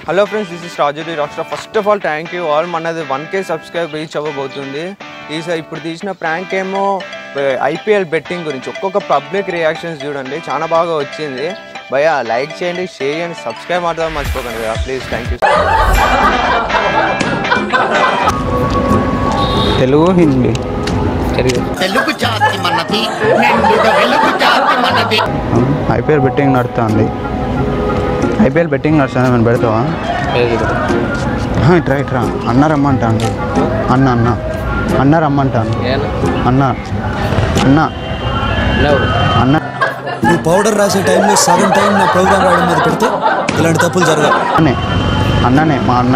Hello friends, this is Rajuri Rockstar. First of all, thank you all. Manadi 1K subscribe reach avvabotundi. ఇప్పుడు తీసిన prank ఏమో IPL betting గురించి ఒక్కొక్క public reactions చూడండి, చాలా బాగా వచ్చింది. భయ్యా లైక్ చేయండి, షేర్ చేయండి, సబ్స్క్రైబ్ మాత్రం మర్చిపోకండి భయ్యా please. Thank you. Telugu Hindi IPL betting నడుస్తుంది. ఐపీఎల్ బెట్టింగ్ నడుస్తుంది, మనం పెడతావా? ఇట్రా ఇట్రా అన్న రమ్మంటాను. అన్న అన్న అన్న రమ్మంటాను. అన్న అన్న అన్న నువ్వు పౌడర్ రాసే టైంలో సగం టైం నా ప్రోగ్రామ్ రాయడం మీద పెడితే ఇలాంటి తప్పులు జరగవు. అన్ననే మా అన్న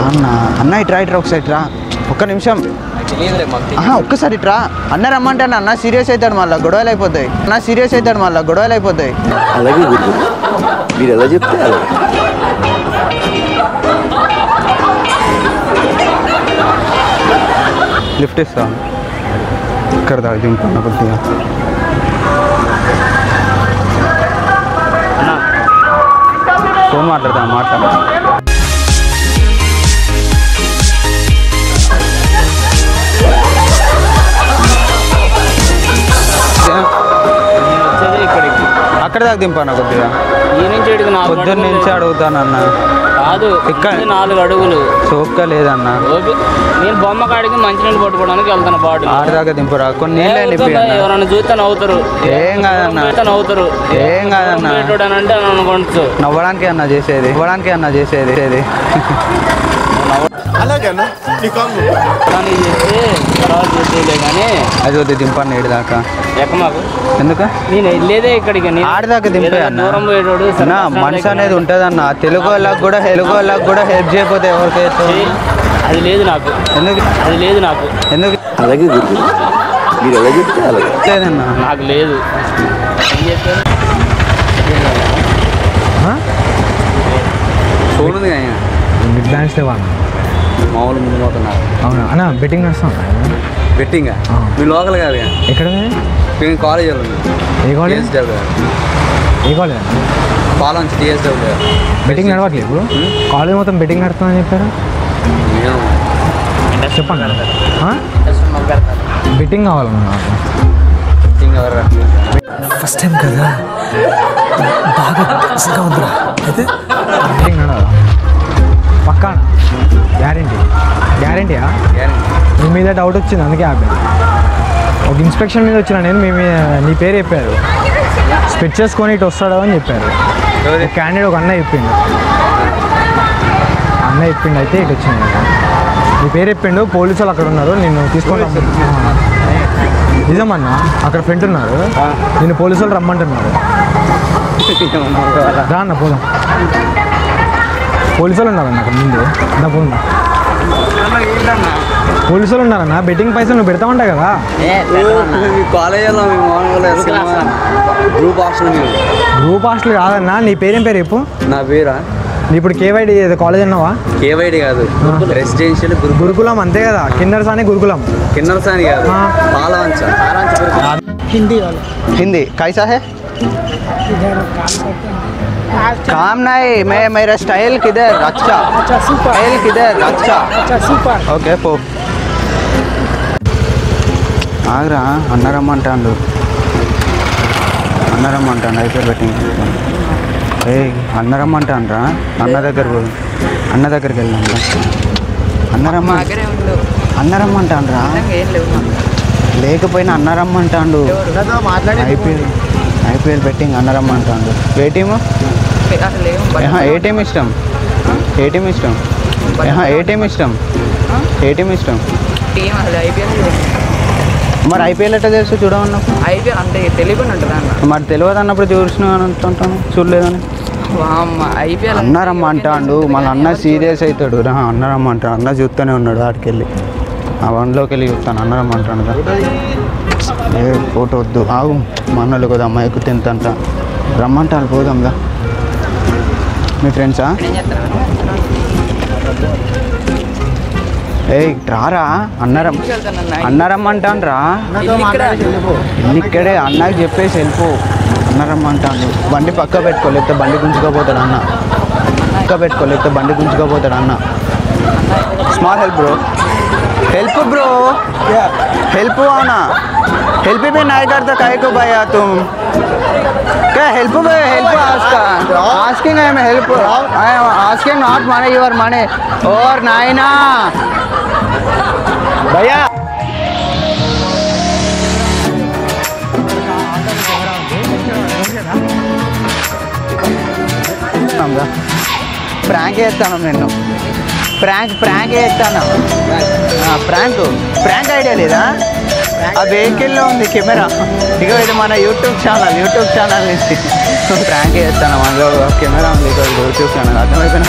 అన్న అన్న ఇట్రా ఇట్రా ఒకసారి ఇట్రా, ఒక్క నిమిషం ఒక్కసారి ఇట్రా. అన్న రమ్మంటాను. అన్న సీరియస్ అవుతాడు, మళ్ళీ గొడవలు అయిపోతాయి. అన్న సీరియస్ అవుతాడు, మళ్ళీ గొడవలు అయిపోతాయి. అలాగే మీరు ఎలా చెప్తే అలా. లిఫ్ట్ ఇస్తా ఇక్కడ దాకా దింపుకున్నా కొద్దిగా. ఫోన్ మాట్లాడతా మాట్లాడ. అక్కడ దాకా దింపాను కొద్దిగా. పొద్దున్న నుంచి అడుగుతానన్న. కాదు ఇక్కడ 4 అడుగులు సోక్క లేదన్న. నేను బొమ్మ కాడికి మంచినీళ్ళు పట్టుకోవడానికి వెళ్తాను. పాటు ఆడదాకా దింపురా, కొన్ని ఎవరన్నా చూస్తే నవ్వుతారు. ఏం కాదన్న, నవ్వుతారు. ఏం కాదన్న అంటే అనుకోవచ్చు. నవ్వడానికి అన్న చేసేది, నవ్వడానికి అన్న చేసేది. అది వద్దు దింపన్న ఏడు దాకా. ఎక్కమాకు ఎందుకు? నేను వెళ్ళేదే ఇక్కడికి. ఆడదాకా దింపే అన్న. మనసు అనేది ఉంటుంది అన్న. తెలుగు వాళ్ళకి కూడా హెల్ప్ చేయకపోతే ఎవరికైతే అది లేదు నాకు. ఎందుకు అది లేదు నాకు. ఎందుకు? అలాగే మీరు ఎలా చెప్తే అలాగే లేదన్న, నాకు లేదు. ఏం చేస్తారు? చూడండి మిడ్ బ్యాన్స్ లేవా మామూలు ముందు పోతున్నారు. అవునా అన్న? బెట్టింగ్ నడుస్తాం. బెట్టింగ్ మీ లోకల్ కాదు. ఎక్కడ? కాలేజ్ ఏ కాలేజ్? ఏ కాలేజ్? పాలెం డిఎస్డబ్ల్యూ. బెట్టింగ్ నడవట్లేదు ఇప్పుడు. కాలేజ్ మొత్తం బెట్టింగ్ నడుస్తుందని చెప్పారు. చెప్పండి. బెట్టింగ్ కావాలన్నా నాకు. ఫస్ట్ టైం కదా, బాగా టెన్షన్గా ఉందిరా. అయితే బెట్టింగ్ నడవాలా? పక్కా గ్యారంటీయా? మీ మీద డౌట్ వచ్చింది అందుకే ఆపా. ఒక ఇన్స్పెక్షన్ మీద వచ్చినా నేను. నీ పేరు చెప్పారు, స్పెట్ చేసుకొని ఇటు వస్తాడు అని చెప్పారు. క్యాండిడేట్ ఒక అన్న చెప్పిండు అయితే ఇటు వచ్చింది. నీ పేరు చెప్పిండు, పోలీసు వాళ్ళు అక్కడ ఉన్నారు, నిన్ను తీసుకుంటాం. నిజమన్నా, అక్కడ ఫ్రెండ్ ఉన్నారు, నిన్ను పోలీసు వాళ్ళు రమ్మంటున్నారు. రా అన్న పోదాం. పోలీసు వాళ్ళు ఉన్నారన్న అక్కడ ముందు. నా ఫోన్ పోలీసు వాళ్ళు ఉన్నారన్న. బెట్టింగ్ పైసలు నువ్వు పెడతామంటా కదా. కాలేజీలో గ్రూప్ హాస్టల్ కాదన్నా. నీ పేరేం పేరు చెప్పు. నా పేరా? ఇప్పుడు కేవైడి కాలేజ్ అన్నావా? కేవైడి కాదు, రెసిడెన్షియల్ గురుకులం అంతే కదా. కిన్నరసాని గురుకులం. కిన్నరసాని కాదు, పాలవంచ. हिंदी कैसा है? काम नहीं, मैं मेरा स्टाइल किधर अच्छा, स्टाइल किधर अच्छा, ఓకే పో. ఆగరా, అన్నరమ్మంటాడు అయితే బెట్టింగ్. అన్నరమ్మంటానరా. అన్న దగ్గరికి వెళ్దాం. అన్నరమ్మంటానరా. లేకపోయినా అన్నరమ్మంటాడు. ఐపీఎల్ బెట్టింగ్ అన్నరమ్మంటాడు. ఏ టీము? ఏ టీం ఇష్టం? మరి ఐపీఎల్ ఎట్లా తెలుసు? చూడమన్నప్పుడు ఐపీఎల్ అంటే తెలియకుండా ఉంటుంది అన్న. మరి తెలియదు అన్నప్పుడు చూసిన అంటుంటాను, చూడలేదని. ఐపీఎల్ అన్నరమ్మంటాడు, మళ్ళీ అన్న సీరియస్ అవుతాడు. అన్నరమ్మంటాడు. అన్న చూస్తూనే ఉన్నాడు ఆడికెళ్ళి. ఆ వన్లోకి వెళ్ళి చూస్తాను. అన్నరమ్మంటాడు. ఏ ఫోటో వద్దు, ఆగు. మా అన్నలు కదా అమ్మాయికు తింతంట రమ్మంటాను. పోదాంగా. మీ ఫ్రెండ్సా? ఏ రారా, అన్నరమ్మంటాను రా. ఇక్కడే అన్నకి చెప్పేసి వెళ్ళిపో. అన్నరమ్మంటాను. బండి పక్క పెట్టుకో, లేకపోతే బండి గుంజుకోపోతాడు అన్న. ఇంకా పెట్టుకో లేకపోతే బండి గుంజుకోపోతాడు అన్న స్మాల్ హెల్ప్ బ్రో हेल्प हुआ ना हेल्प भी नहीं करता काहे को भैया तुम क्या help asking I am help I am asking not money your money और नाइना भैया ప్రాంక్ చేస్తాను నేను ప్రాంక్ చేస్తాను ప్రాంక్ ఐడియా లేదా ఆ వెహికల్లో ఉంది కెమెరా ఇక ఇది మన యూట్యూబ్ ఛానల్ నుంచి ప్రాంక్ చేస్తాను అందులో కెమెరా ఉంది యూట్యూబ్ ఛానల్ అర్థమైపోయినా